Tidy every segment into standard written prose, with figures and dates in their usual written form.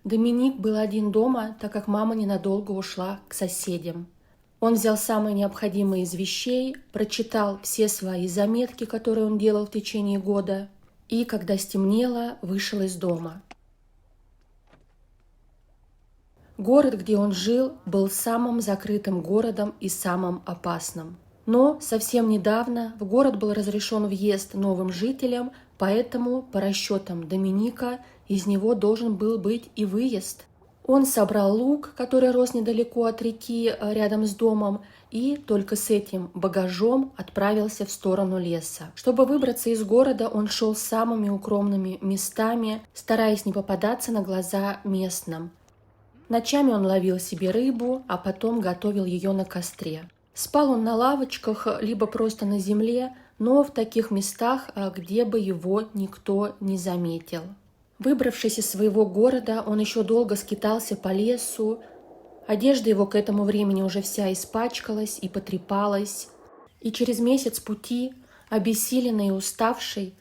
Доминик был один дома, так как мама ненадолго ушла к соседям. Он взял самые необходимые из вещей, прочитал все свои заметки, которые он делал в течение года, и, когда стемнело, вышел из дома. Город, где он жил, был самым закрытым городом и самым опасным. Но совсем недавно в город был разрешен въезд новым жителям, поэтому, по расчетам Доминика, из него должен был быть и выезд. Он собрал лук, который рос недалеко от реки, рядом с домом, и только с этим багажом отправился в сторону леса. Чтобы выбраться из города, он шел самыми укромными местами, стараясь не попадаться на глаза местным. Ночами он ловил себе рыбу, а потом готовил ее на костре. Спал он на лавочках, либо просто на земле, но в таких местах, где бы его никто не заметил. Выбравшись из своего города, он еще долго скитался по лесу. Одежда его к этому времени уже вся испачкалась и потрепалась. И через месяц пути, обессиленный и уставший,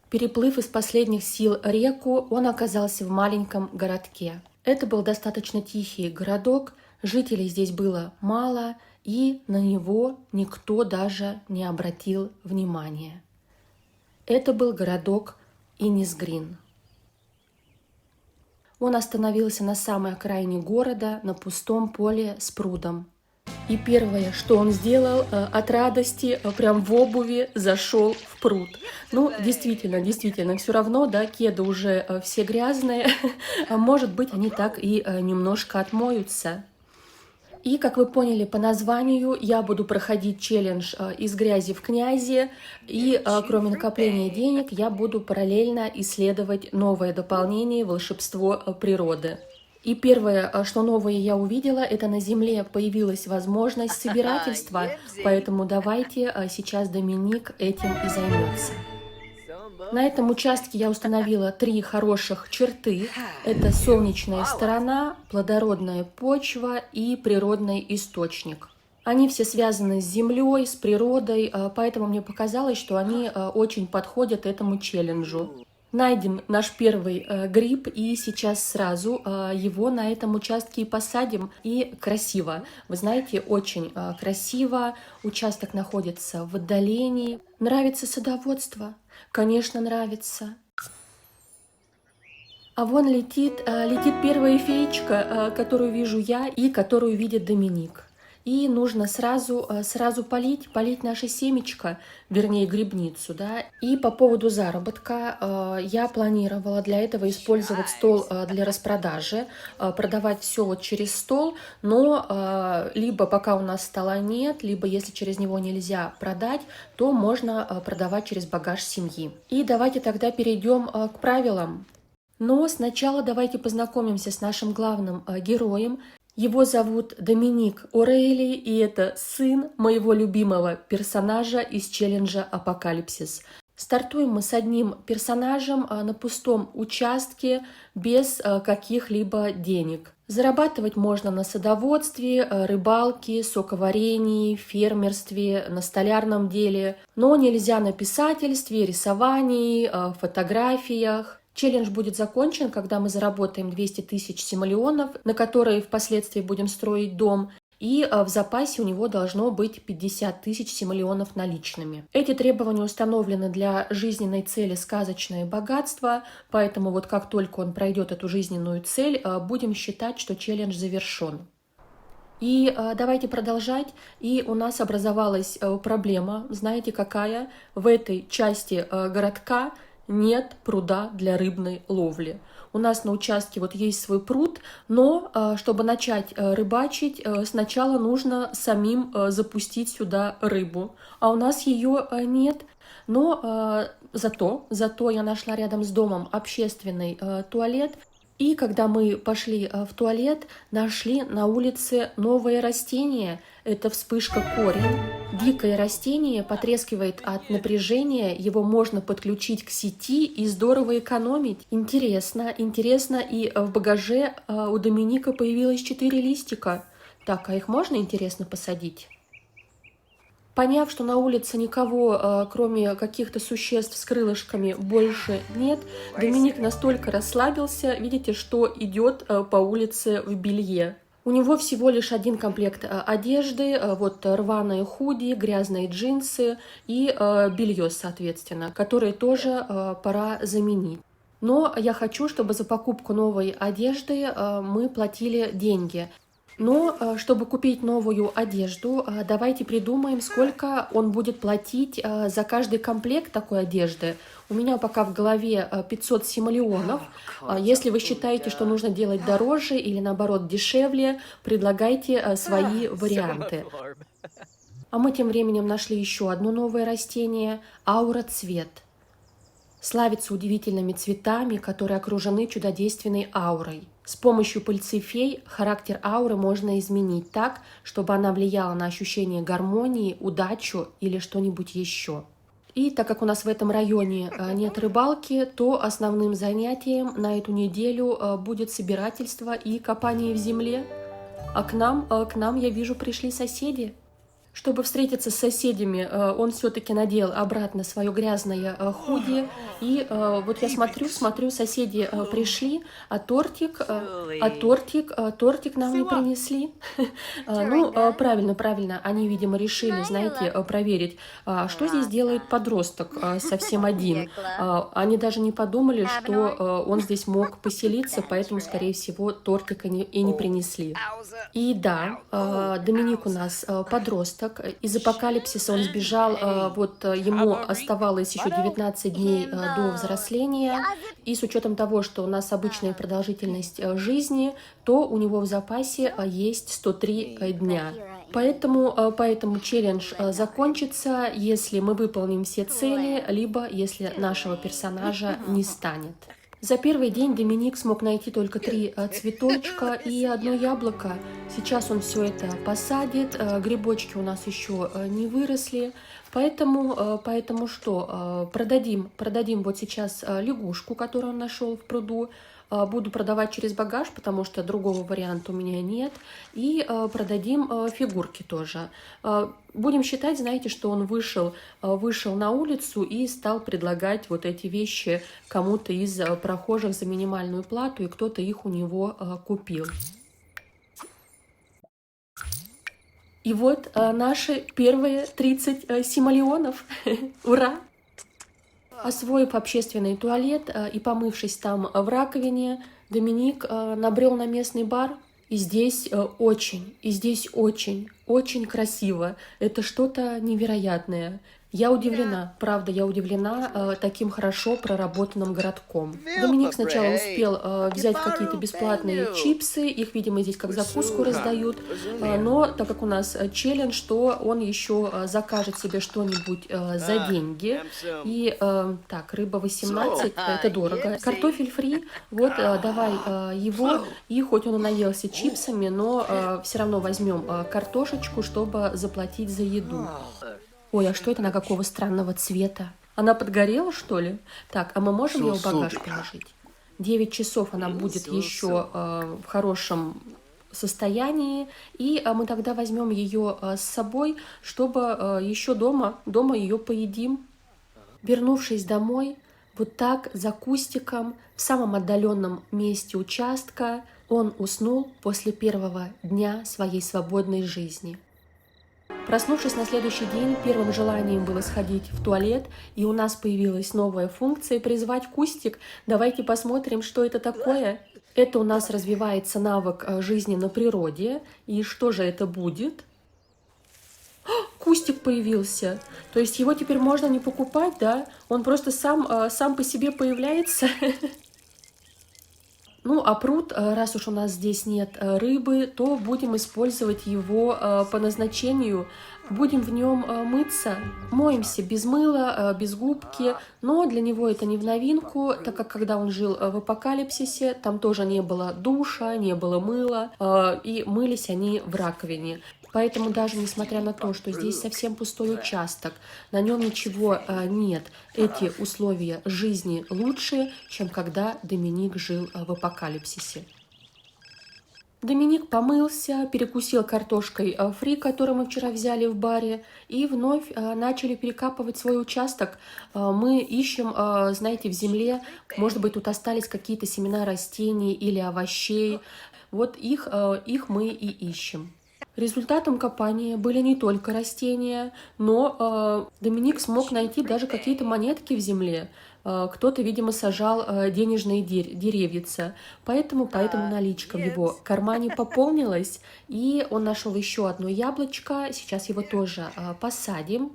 переплыв из последних сил реку, он оказался в маленьком городке. Это был достаточно тихий городок, жителей здесь было мало, и на него никто даже не обратил внимания. Это был городок Иннисгрин. Он остановился на самой окраине города, на пустом поле с прудом. И первое, что он сделал, от радости, прям в обуви зашел в пруд. Ну, действительно, все равно, да, кеды уже все грязные, а может быть, они так и немножко отмоются. И, как вы поняли по названию, я буду проходить челлендж из грязи в князи, и кроме накопления денег, я буду параллельно исследовать новое дополнение «Волшебство природы». И первое, что новое я увидела, это на Земле появилась возможность собирательства, поэтому давайте сейчас Доминик этим и займется. На этом участке я установила 3 хороших черты. Это солнечная сторона, плодородная почва и природный источник. Они все связаны с землей, с природой, поэтому мне показалось, что они очень подходят этому челленджу. Найдем наш первый гриб, и сейчас сразу его на этом участке и посадим. И красиво. Вы знаете, очень красиво. Участок находится в отдалении. Нравится садоводство? Конечно, нравится. А вон летит первая феечка, которую вижу я и которую видит Доминик. И нужно сразу полить наше семечко, вернее грибницу, да. И по поводу заработка я планировала для этого использовать стол для распродажи, продавать все вот через стол, но либо пока у нас стола нет, либо если через него нельзя продать, то можно продавать через багаж семьи. И давайте тогда перейдем к правилам. Но сначала давайте познакомимся с нашим главным героем. Его зовут Доминик О'Рейли, и это сын моего любимого персонажа из челленджа «Апокалипсис». Стартуем мы с одним персонажем на пустом участке без каких-либо денег. Зарабатывать можно на садоводстве, рыбалке, соковарении, фермерстве, на столярном деле, но нельзя на писательстве, рисовании, фотографиях. Челлендж будет закончен, когда мы заработаем 200 тысяч симолеонов, на которые впоследствии будем строить дом, и в запасе у него должно быть 50 тысяч симолеонов наличными. Эти требования установлены для жизненной цели «Сказочное богатство», поэтому вот как только он пройдет эту жизненную цель, будем считать, что челлендж завершен. И давайте продолжать. И у нас образовалась проблема, знаете какая? В этой части городка нет пруда для рыбной ловли. У нас на участке вот есть свой пруд, но чтобы начать рыбачить, сначала нужно самим запустить сюда рыбу. А у нас ее нет. Но зато я нашла рядом с домом общественный туалет. И когда мы пошли в туалет, нашли на улице новое растение. Это вспышка корень. Дикое растение потрескивает от напряжения, его можно подключить к сети и здорово экономить. Интересно. И в багаже у Доминика появилось 4 листика. Так, а их можно, интересно, посадить? Поняв, что на улице никого, кроме каких-то существ с крылышками, больше нет, Доминик настолько расслабился, видите, что идет по улице в белье. У него всего лишь один комплект одежды, вот рваные худи, грязные джинсы и белье, соответственно, которые тоже пора заменить. Но я хочу, чтобы за покупку новой одежды мы платили деньги. Но чтобы купить новую одежду, давайте придумаем, сколько он будет платить за каждый комплект такой одежды. У меня пока в голове 500 симолеонов. Если вы считаете, что нужно делать дороже или наоборот дешевле, предлагайте свои варианты. А мы тем временем нашли еще одно новое растение – ауроцвет. Славится удивительными цветами, которые окружены чудодейственной аурой. С помощью пыльцы фей характер ауры можно изменить так, чтобы она влияла на ощущение гармонии, удачу или что-нибудь еще. И так как у нас в этом районе нет рыбалки, то основным занятием на эту неделю будет собирательство и копание в земле. А к нам, я вижу, пришли соседи. Чтобы встретиться с соседями, он все-таки надел обратно свое грязное худи. И вот я смотрю, соседи пришли, а тортик нам не принесли. Ну, правильно, они, видимо, решили, знаете, проверить, что здесь делает подросток совсем один. Они даже не подумали, что он здесь мог поселиться, поэтому, скорее всего, тортика и не принесли. И да, Доминик у нас подросток. Из апокалипсиса он сбежал, вот ему оставалось еще 19 дней до взросления. И с учетом того, что у нас обычная продолжительность жизни, то у него в запасе есть 103 дня. Поэтому челлендж закончится, если мы выполним все цели, либо если нашего персонажа не станет. За первый день Доминик смог найти только 3 цветочка и 1 яблоко. Сейчас он все это посадит, грибочки у нас еще не выросли, поэтому что, продадим вот сейчас лягушку, которую он нашел в пруду, буду продавать через багаж, потому что другого варианта у меня нет, и продадим фигурки тоже. Будем считать, знаете, что он вышел на улицу и стал предлагать вот эти вещи кому-то из прохожих за минимальную плату, и кто-то их у него купил. И вот наши первые 30 симолеонов. Ура! Освоив общественный туалет и помывшись там в раковине, Доминик набрел на местный бар. И здесь очень красиво. Это что-то невероятное. Я удивлена, правда, я удивлена таким хорошо проработанным городком. Доминик сначала успел взять какие-то бесплатные чипсы, их, видимо, здесь как закуску раздают, но так как у нас челлендж, то он еще закажет себе что-нибудь за деньги. И так, рыба 18, это дорого. Картофель фри, вот давай его, и хоть он и наелся чипсами, но все равно возьмем картошечку, чтобы заплатить за еду. Ой, а что это, она какого странного цвета? Она подгорела, что ли? Так, а мы можем ее в багаж положить? 9 часов она будет еще в хорошем состоянии, и мы тогда возьмем ее с собой, чтобы еще дома ее поедим. Вернувшись домой, вот так за кустиком, в самом отдаленном месте участка, он уснул после первого дня своей свободной жизни. Проснувшись на следующий день, первым желанием было сходить в туалет, и у нас появилась новая функция «призвать кустик». Давайте посмотрим, что это такое. Это у нас развивается навык жизни на природе. И что же это будет? Кустик появился. То есть его теперь можно не покупать, да? Он просто сам по себе появляется. Ну, а пруд, раз уж у нас здесь нет рыбы, то будем использовать его по назначению. Будем в нем мыться, моемся без мыла, без губки, но для него это не в новинку, так как когда он жил в апокалипсисе, там тоже не было душа, не было мыла, и мылись они в раковине. Поэтому даже несмотря на то, что здесь совсем пустой участок, на нем ничего нет, эти условия жизни лучше, чем когда Доминик жил в апокалипсисе. Доминик помылся, перекусил картошкой фри, которую мы вчера взяли в баре, и вновь начали перекапывать свой участок. Мы ищем, знаете, в земле, может быть, тут остались какие-то семена растений или овощей. Вот их мы и ищем. Результатом копания были не только растения, но Доминик смог найти даже какие-то монетки в земле. Кто-то, видимо, сажал денежные деревья, поэтому наличка в его кармане пополнилась, и он нашел еще одно яблочко. Сейчас его тоже посадим.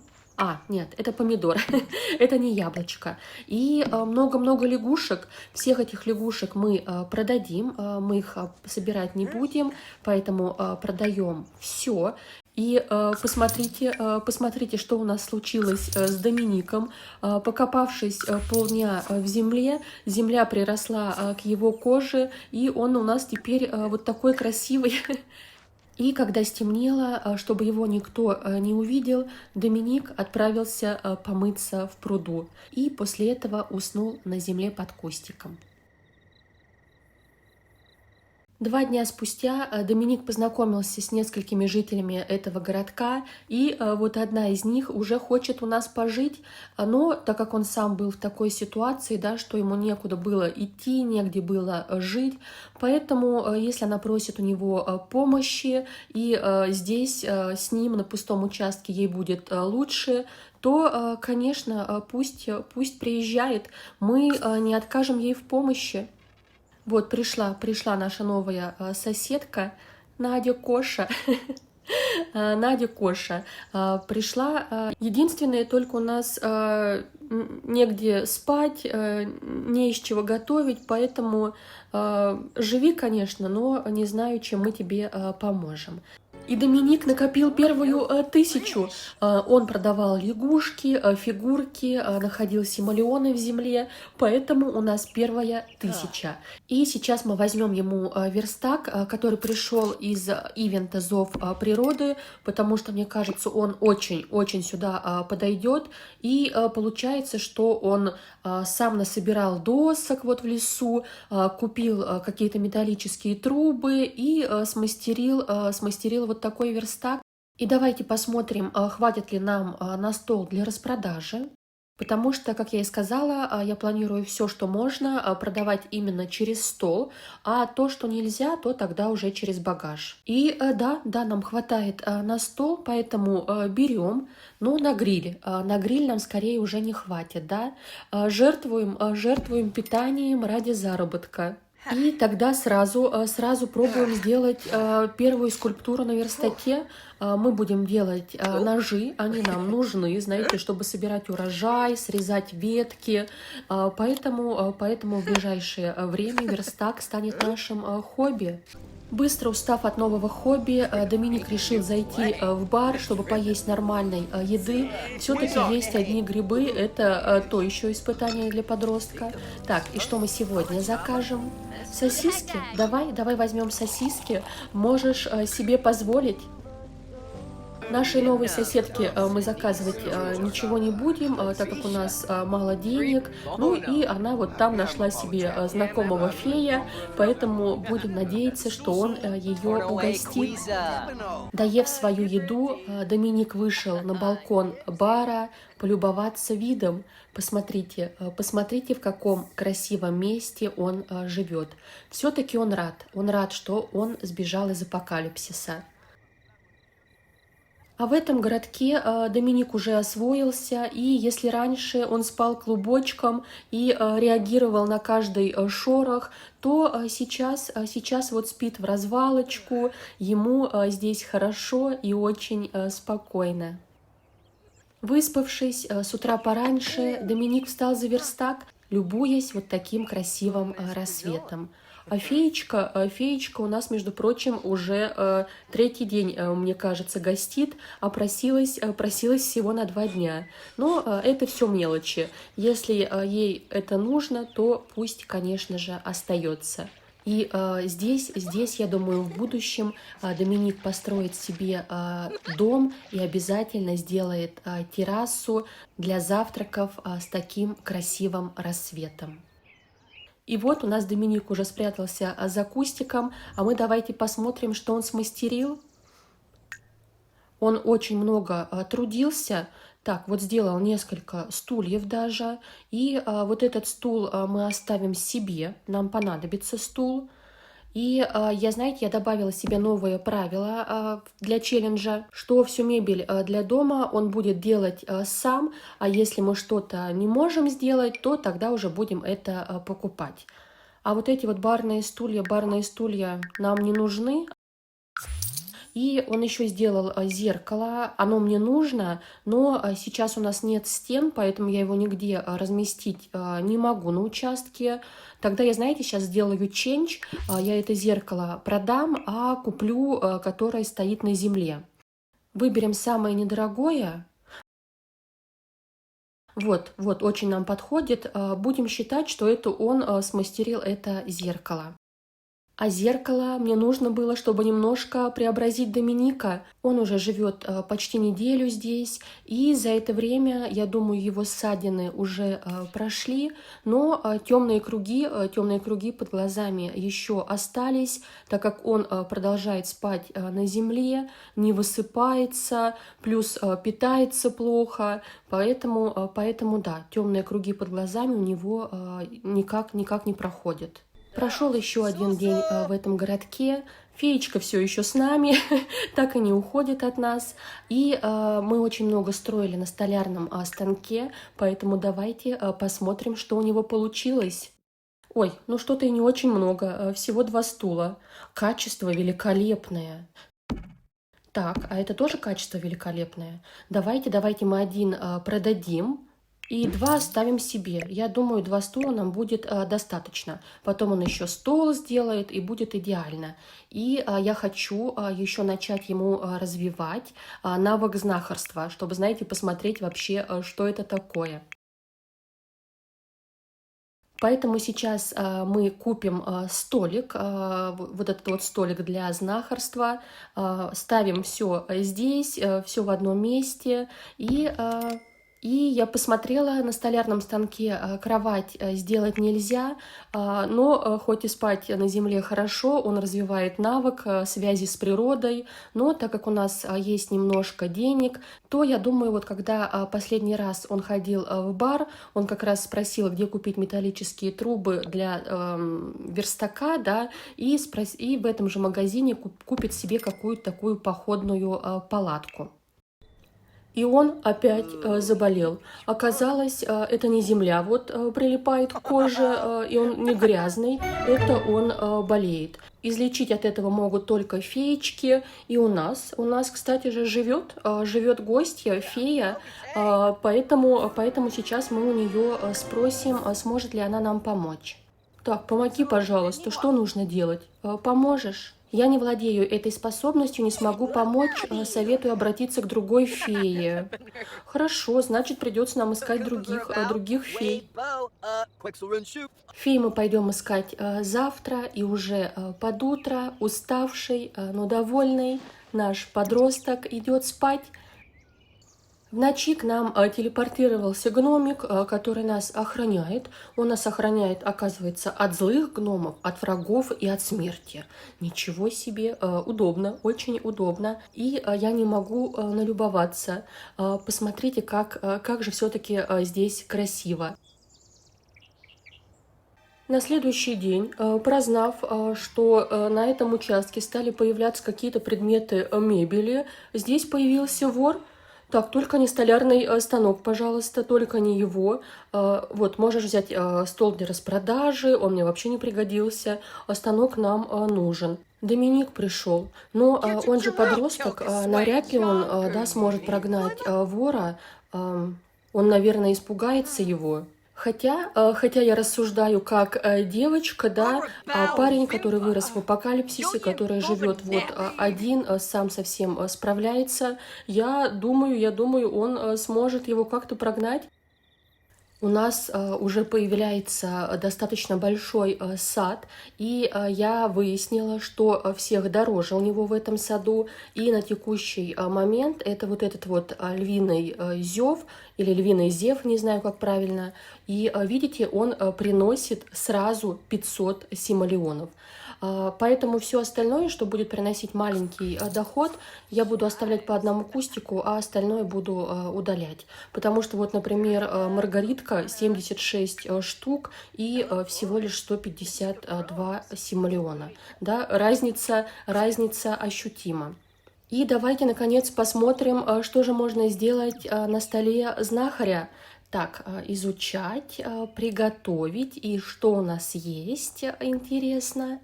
Нет, это помидор, это не яблочко. И много-много лягушек. Всех этих лягушек мы продадим, мы их собирать не будем, поэтому продаем все. И посмотрите, что у нас случилось с Домиником. Покопавшись полдня в земле, земля приросла к его коже, и он у нас теперь вот такой красивый. И когда стемнело, чтобы его никто не увидел, Доминик отправился помыться в пруду и после этого уснул на земле под кустиком. 2 дня спустя Доминик познакомился с несколькими жителями этого городка, и вот одна из них уже хочет у нас пожить, но так как он сам был в такой ситуации, да, что ему некуда было идти, негде было жить, поэтому если она просит у него помощи, и здесь с ним на пустом участке ей будет лучше, то, конечно, пусть приезжает, мы не откажем ей в помощи. Вот пришла наша новая соседка Надя Коша. Надя Коша пришла. Единственное, только у нас негде спать, не из чего готовить, поэтому живи, конечно, но не знаю, чем мы тебе поможем. И Доминик накопил первую 1000. Он продавал лягушки, фигурки, находил симолеоны в земле, поэтому у нас первая 1000. И сейчас мы возьмем ему верстак, который пришел из ивента «Зов природы», потому что, мне кажется, он очень сюда подойдет. И получается, что он сам насобирал досок вот в лесу, купил какие-то металлические трубы и смастерил вот такой верстак. И давайте посмотрим, хватит ли нам на стол для распродажи. Потому что, как я и сказала, я планирую все, что можно, продавать именно через стол, а то, что нельзя, то тогда уже через багаж. И да, нам хватает на стол, поэтому берем, но на гриль. На гриль нам скорее уже не хватит, да. Жертвуем питанием ради заработка. И тогда сразу пробуем сделать первую скульптуру на верстаке. Мы будем делать ножи, они нам нужны, знаете, чтобы собирать урожай, срезать ветки. Поэтому в ближайшее время верстак станет нашим хобби. Быстро устав от нового хобби, Доминик решил зайти в бар, чтобы поесть нормальной еды. Все-таки есть одни грибы, это то еще испытание для подростка. Так, и что мы сегодня закажем? Сосиски? Давай возьмем сосиски. Можешь себе позволить. Нашей новой соседке мы заказывать ничего не будем, так как у нас мало денег. Ну и она вот там нашла себе знакомого фея, поэтому будем надеяться, что он ее угостит. Доев свою еду, Доминик вышел на балкон бара полюбоваться видом. Посмотрите, в каком красивом месте он живет. Все-таки он рад, что он сбежал из апокалипсиса. А в этом городке Доминик уже освоился, и если раньше он спал клубочком и реагировал на каждый шорох, то сейчас вот спит в развалочку, ему здесь хорошо и очень спокойно. Выспавшись с утра пораньше, Доминик встал за верстак, любуясь вот таким красивым рассветом. А феечка у нас, между прочим, уже 3-й день, мне кажется, гостит, а просилась всего на 2 дня. Но это все мелочи. Если ей это нужно, то пусть, конечно же, остается. И здесь, я думаю, в будущем Доминик построит себе дом и обязательно сделает террасу для завтраков с таким красивым рассветом. И вот у нас Доминик уже спрятался за кустиком, а мы давайте посмотрим, что он смастерил. Он очень много трудился. Так, вот сделал несколько стульев даже. И вот этот стул мы оставим себе, нам понадобится стул. И я, знаете, я добавила себе новые правила для челленджа, что всю мебель для дома он будет делать сам, а если мы что-то не можем сделать, то тогда уже будем это покупать. А вот эти вот барные стулья нам не нужны. И он еще сделал зеркало, оно мне нужно, но сейчас у нас нет стен, поэтому я его нигде разместить не могу на участке. Тогда я, знаете, сейчас сделаю change, я это зеркало продам, а куплю, которое стоит на земле. Выберем самое недорогое. Вот, очень нам подходит. Будем считать, что это он смастерил это зеркало. А зеркало мне нужно было, чтобы немножко преобразить Доминика. Он уже живет почти неделю здесь, и за это время, я думаю, его ссадины уже прошли, но темные круги под глазами еще остались, так как он продолжает спать на земле, не высыпается, плюс питается плохо, поэтому да, темные круги под глазами у него никак не проходят. Прошел еще один день в этом городке. Феечка все еще с нами, так и не уходит от нас. И мы очень много строили на столярном станке, поэтому давайте посмотрим, что у него получилось. Ой, ну что-то и не очень много, всего 2 стула. Качество великолепное. Так, а это тоже качество великолепное. Давайте мы один продадим. И 2 оставим себе. Я думаю, 2 стула нам будет достаточно. Потом он еще стол сделает, и будет идеально. И я хочу еще начать ему развивать навык знахарства, чтобы, знаете, посмотреть вообще, что это такое. Поэтому сейчас мы купим столик, вот этот вот столик для знахарства, ставим все здесь, все в одном месте, и я посмотрела, на столярном станке кровать сделать нельзя, но хоть и спать на земле хорошо, он развивает навык связи с природой, но так как у нас есть немножко денег, то я думаю, вот когда последний раз он ходил в бар, он как раз спросил, где купить металлические трубы для верстака, да, и в этом же магазине купит себе какую-то такую походную палатку. И он опять заболел. Оказалось, это не земля вот прилипает к коже, и он не грязный, это он болеет. Излечить от этого могут только феечки. И у нас, кстати же, живет гостья, фея, поэтому сейчас мы у нее спросим, сможет ли она нам помочь. Так, помоги, пожалуйста, что нужно делать? Поможешь? Я не владею этой способностью, не смогу помочь, советую обратиться к другой фее. Хорошо, значит, придется нам искать других фей. Фей мы пойдем искать завтра, и уже под утро, уставший, но довольный, наш подросток идет спать. В ночи к нам телепортировался гномик, который нас охраняет. Он нас охраняет, оказывается, от злых гномов, от врагов и от смерти. Ничего себе, удобно, очень удобно. И я не могу налюбоваться. Посмотрите, как же все-таки здесь красиво. На следующий день, прознав, что на этом участке стали появляться какие-то предметы мебели, здесь появился вор. Так, только не столярный станок, пожалуйста, только не его. Вот, можешь взять стол для распродажи, он мне вообще не пригодился, а станок нам нужен. Доминик пришел, но он же подросток, навряд ли он да, сможет прогнать вора. Он, наверное, испугается его. Хотя я рассуждаю как девочка, да, парень, который вырос в апокалипсисе, который живет вот один, сам совсем справляется, я думаю, он сможет его как-то прогнать. У нас уже появляется достаточно большой сад, и я выяснила, что всех дороже у него в этом саду. И на текущий момент это вот этот вот львиный зев или львиный зев, не знаю, как правильно. И видите, он приносит сразу 500 симолеонов. Поэтому все остальное, что будет приносить маленький доход, я буду оставлять по одному кустику, а остальное буду удалять. Потому что вот, например, маргаритка 76 штук и всего лишь 152 симолеона. Да? Разница ощутима. И давайте, наконец, посмотрим, что же можно сделать на столе знахаря. Так, изучать, приготовить. И что у нас есть, интересно?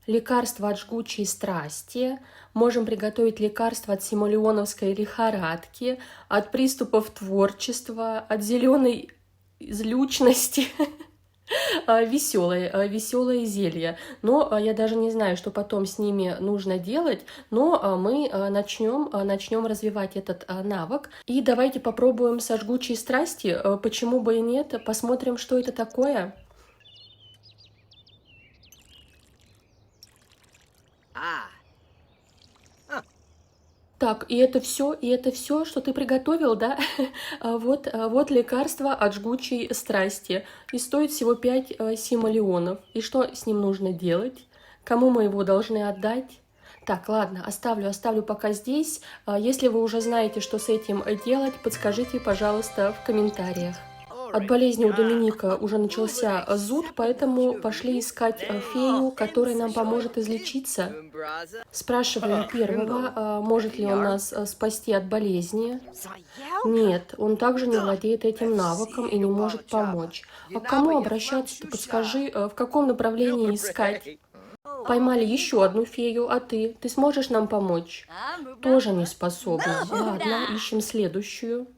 Лекарство от жгучей страсти. Можем приготовить лекарство от симолеоновской лихорадки, от приступов творчества, от зеленой излючности. Веселое зелье. Но я даже не знаю, что потом с ними нужно делать, но мы начнем развивать этот навык. И давайте попробуем со жгучей страсти, почему бы и нет, посмотрим, что это такое. Так, и это все, что ты приготовил, да? Вот лекарство от жгучей страсти. И стоит всего 5 симолеонов. И что с ним нужно делать? Кому мы его должны отдать? Так, ладно, оставлю пока здесь. Если вы уже знаете, что с этим делать, подскажите, пожалуйста, в комментариях. От болезни у Доминика уже начался зуд, поэтому пошли искать фею, которая нам поможет излечиться. Спрашиваем первого, может ли он нас спасти от болезни. Нет, он также не владеет этим навыком и не может помочь. А к кому обращаться-то? Подскажи, в каком направлении искать? Поймали еще одну фею, а ты? Ты сможешь нам помочь? Тоже не способна. Ладно, ищем следующую.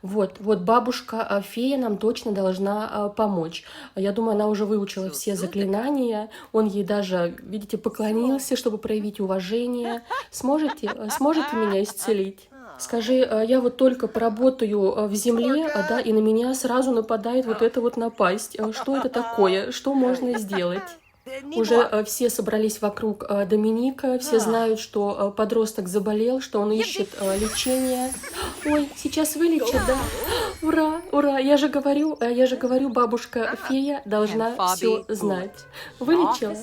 Вот бабушка-фея нам точно должна помочь. Я думаю, она уже выучила все заклинания. Он ей даже, видите, поклонился, чтобы проявить уважение. Сможете меня исцелить? Скажи, я вот только поработаю в земле, да, и на меня сразу нападает вот эта вот напасть. Что это такое? Что можно сделать? Уже все собрались вокруг Доминика, все знают, что подросток заболел, что он ищет лечение. Ой, сейчас вылечат, да? Ура, ура! Я же говорю, бабушка-фея должна все знать. Вылечила?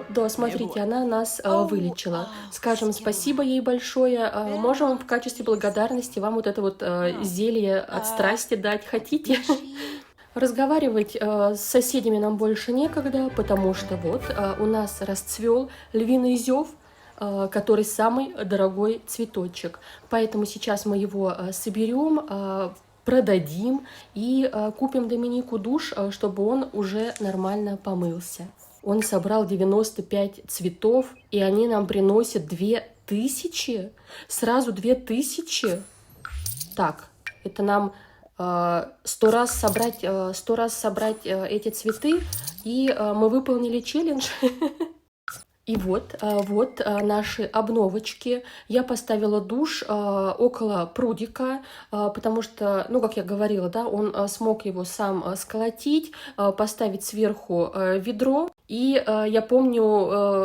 Да, смотрите, она нас вылечила. Скажем спасибо ей большое. Можем в качестве благодарности вам вот это вот зелье от страсти дать. Хотите? Разговаривать с соседями нам больше некогда, потому что вот у нас расцвел львиный зев, который самый дорогой цветочек. Поэтому сейчас мы его соберем, продадим и купим Доминику душ, чтобы он уже нормально помылся. Он собрал 95 цветов, и они нам приносят 2000. Сразу 2000. Так, это нам 100 раз собрать эти цветы, и мы выполнили челлендж. И вот наши обновочки. Я поставила душ около прудика, потому что, ну, как я говорила, да, он смог его сам сколотить, поставить сверху ведро. И я помню,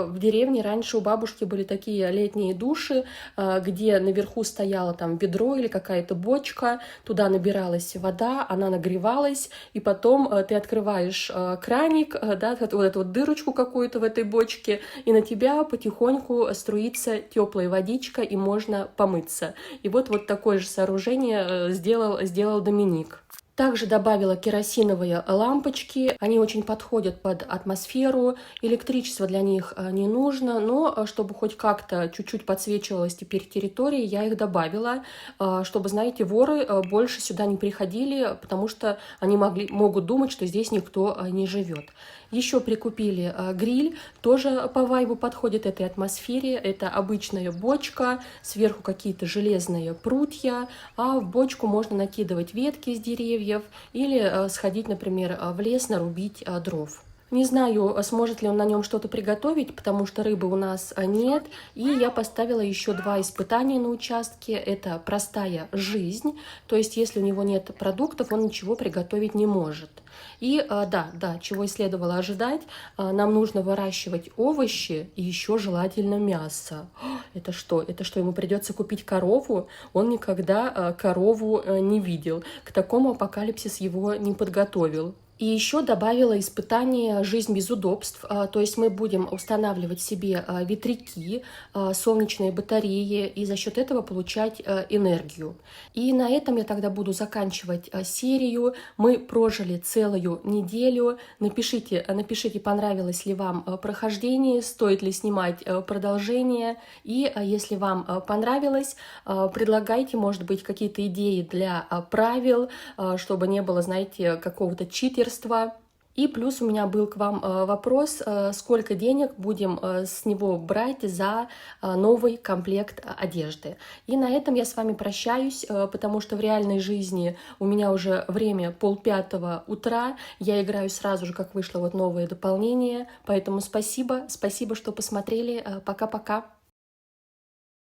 в деревне раньше у бабушки были такие летние души, где наверху стояло там ведро или какая-то бочка, туда набиралась вода, она нагревалась, и потом ты открываешь краник, да, вот эту вот дырочку какую-то в этой бочке, и на тебя потихоньку струится теплая водичка, и можно помыться. И вот такое же сооружение сделал Доминик. Также добавила керосиновые лампочки, они очень подходят под атмосферу, электричество для них не нужно, но чтобы хоть как-то чуть-чуть подсвечивалась теперь территория, я их добавила, чтобы, знаете, воры больше сюда не приходили, потому что они могут думать, что здесь никто не живет. Еще прикупили гриль, тоже по вайбу подходит этой атмосфере. Это обычная бочка, сверху какие-то железные прутья, а в бочку можно накидывать ветки с деревьев или сходить, например, в лес, нарубить дров. Не знаю, сможет ли он на нем что-то приготовить, потому что рыбы у нас нет. И я поставила еще 2 испытания на участке. Это простая жизнь, то есть если у него нет продуктов, он ничего приготовить не может. И да, чего и следовало ожидать, нам нужно выращивать овощи и еще желательно мясо. Это что? Это что, ему придется купить корову? Он никогда корову не видел. К такому апокалипсис его не подготовил. И еще добавила испытание «Жизнь без удобств». То есть мы будем устанавливать себе ветряки, солнечные батареи и за счет этого получать энергию. И на этом я тогда буду заканчивать серию. Мы прожили целую неделю. Напишите, понравилось ли вам прохождение, стоит ли снимать продолжение. И если вам понравилось, предлагайте, может быть, какие-то идеи для правил, чтобы не было, знаете, какого-то читерства. И плюс у меня был к вам вопрос, сколько денег будем с него брать за новый комплект одежды. И на этом я с вами прощаюсь, потому что в реальной жизни у меня уже время 4:30 утра. Я играю сразу же, как вышло вот новое дополнение. Поэтому спасибо, что посмотрели. Пока-пока.